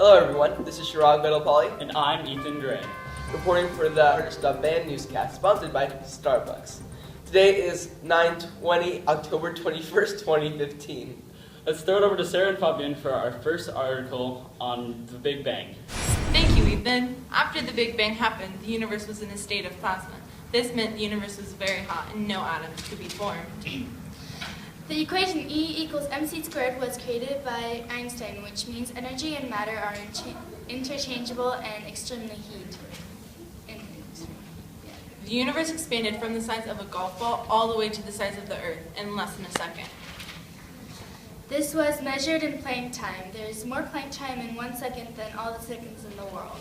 Hello everyone, this is Shirag Bedalpali, And I'm Ethan Gray. reporting for the Artist.band newscast, sponsored by Starbucks. Today is 9/20, October 21st, 2015. Let's throw it over to Sarah and Fabian for our first article on the Big Bang. Thank you, Ethan. After the Big Bang happened, the universe was in a state of plasma. This meant the universe was very hot and no atoms could be formed. The equation E equals mc squared was created by Einstein, which means energy and matter are interchangeable and extremely heat. The universe expanded from the size of a golf ball all the way to the size of the Earth in less than a second. This was measured in Planck time. There is more Planck time in 1 second than all the seconds in the world.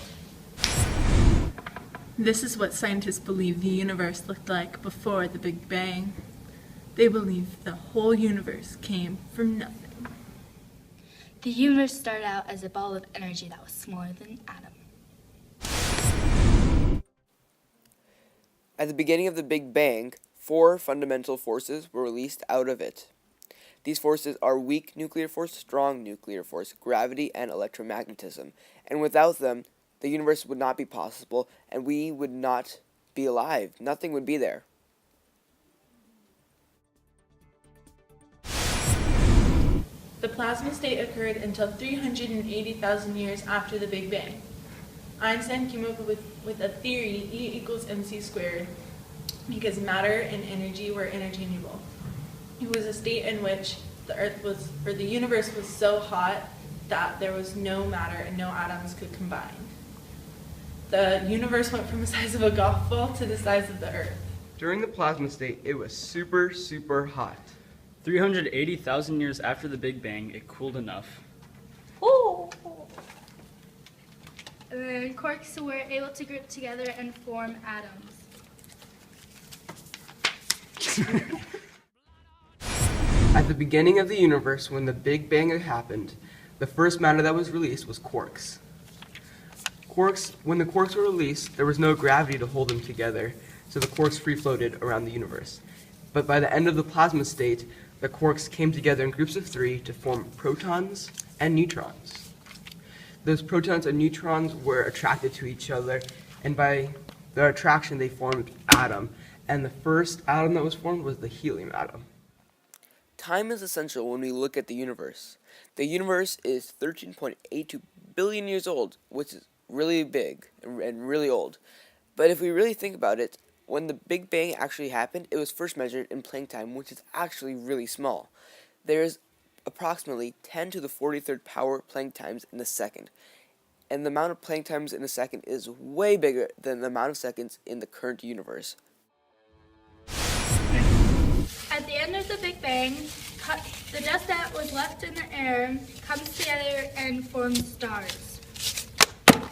This is what scientists believe the universe looked like before the Big Bang. They believe the whole universe came from nothing. The universe started out as a ball of energy that was smaller than an atom. At the beginning of the Big Bang, 4 fundamental forces were released out of it. These forces are weak nuclear force, strong nuclear force, gravity, and electromagnetism. And without them, the universe would not be possible, and we would not be alive. Nothing would be there. The plasma state occurred until 380,000 years after the Big Bang. Einstein came up with a theory, E equals mc squared, because matter and energy were interchangeable. It was a state in which the universe was so hot that there was no matter and no atoms could combine. The universe went from the size of a golf ball to the size of the Earth. During the plasma state, it was super hot. 380,000 years after the Big Bang, it cooled enough. And then quarks were able to group together and form atoms. At the beginning of the universe, when the Big Bang had happened, the first matter that was released was quarks. When the quarks were released, there was no gravity to hold them together, so the quarks free-floated around the universe. But by the end of the plasma state, the quarks came together in groups of 3 to form protons and neutrons. Those protons and neutrons were attracted to each other, and by their attraction they formed atom. And the first atom that was formed was the helium atom. Time is essential when we look at the universe. The universe is 13.82 billion years old, which is really big and really old. But if we really think about it, when the Big Bang actually happened, it was first measured in Planck time, which is actually really small. There's approximately 10 to the 43rd power Planck times in a second. And the amount of Planck times in a second is way bigger than the amount of seconds in the current universe. At the end of the Big Bang, the dust that was left in the air comes together and forms stars.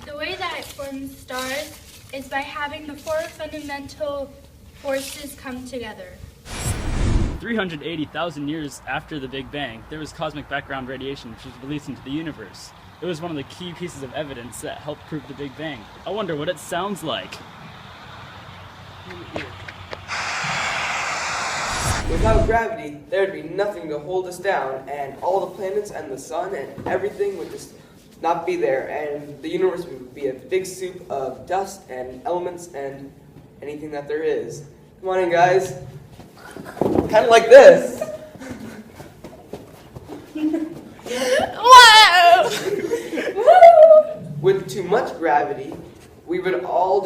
The way that it forms stars is by having the 4 fundamental forces come together. 380,000 years after the Big Bang, there was cosmic background radiation which was released into the universe. It was one of the key pieces of evidence that helped prove the Big Bang. I wonder what it sounds like. Without gravity, there would be nothing to hold us down, and all the planets and the sun and everything would just not be there, and the universe would be a big soup of dust and elements and anything that there is. Come on in, guys. Kind of like this. Whoa! With too much gravity, we would all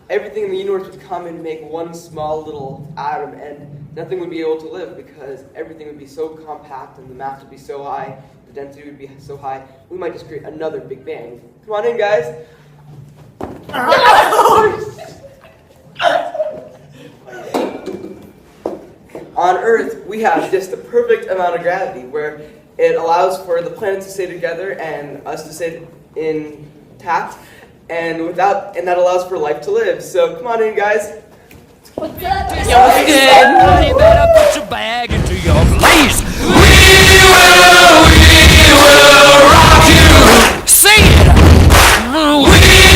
everything in the universe would come and make one small little atom, and nothing would be able to live because everything would be so compact and the mass would be so high, the density would be so high, we might just create another Big Bang. Come on in, guys. On Earth, we have just the perfect amount of gravity where it allows for the planets to stay together and us to stay intact, and that allows for life to live. So come on in, guys. What's up? You better put your bag into your place. We will rock you. Sing it. We will rock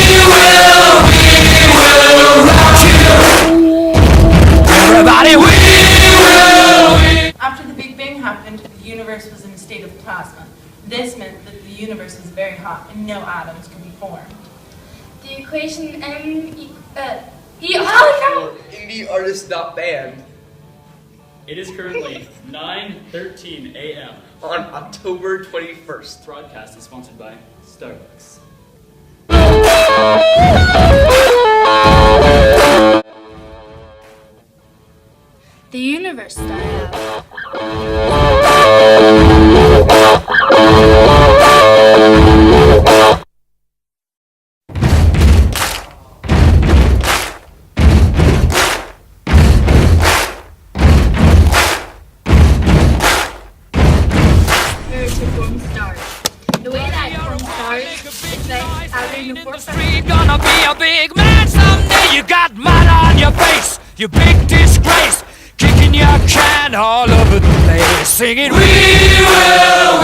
you. Everybody, we will. After the Big Bang happened, the universe was in a state of plasma. This meant that the universe was very hot. hot and no atoms could be formed. The equation Indie artist not band It is currently 9:13 a.m. on October 21st. Broadcast is sponsored by Starbucks. The universe started out. To form stars. The way that it forms stars is that out in the forefront. Gonna be a big man someday. You got mud on your face, you big disgrace. Kicking your can all over the place, singing, we will